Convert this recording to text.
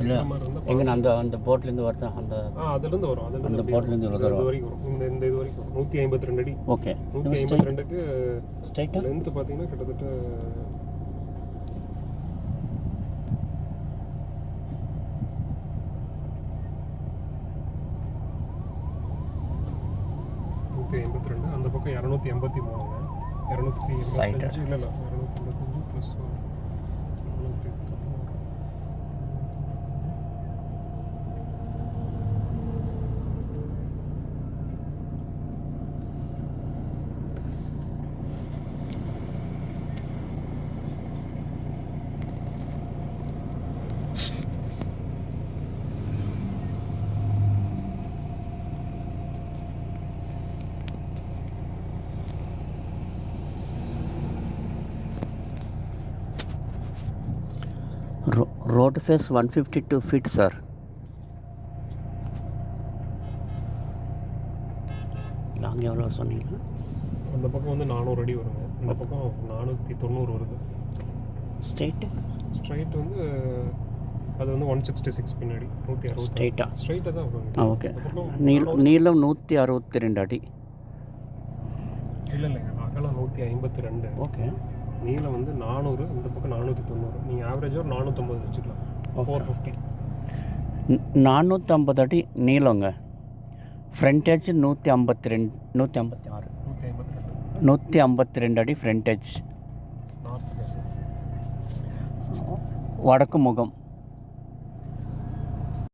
இல்லை எங்கே அந்த போட்லேருந்து வருதா அதுலேருந்து வரும். அந்த போட்லேருந்து இது வரைக்கும் வரும். இந்த இது வரைக்கும் வரும். 152 அடி. ஓகே. 152க்கு ஸ்ட்ரைட்டாக லென்த்து பார்த்தீங்கன்னா கிட்டத்தட்ட 152. அந்த பக்கம் 283ங்க. 285 இல்லை 285 plus 290. Road face 152 feet sir. Long எவ்வளோ சொன்னீங்கன்னா? அந்த பக்கம் வந்து 400 அடி வருங்க. இந்த பக்கம் 490 வருது. ஸ்ட்ரைட் வந்து அது வந்து 166 பின்னாடி 160. ஸ்ட்ரைட்டாக தான் வரும். ஓகே. நீளம் 162 அடி. இல்லைங்க, அகலம் 152. ஓகே. நீளம் வந்து 400, இந்த பக்கம் 490. நீங்கள் ஆவரேஜாக ஒரு 450 வச்சுக்கலாம். 450. 450 அடி நீளங்க. ஃப்ரண்டேஜ் 152, 156, 152 அடி ஃப்ரண்டேஜ். North face. வடக்கு முகம்.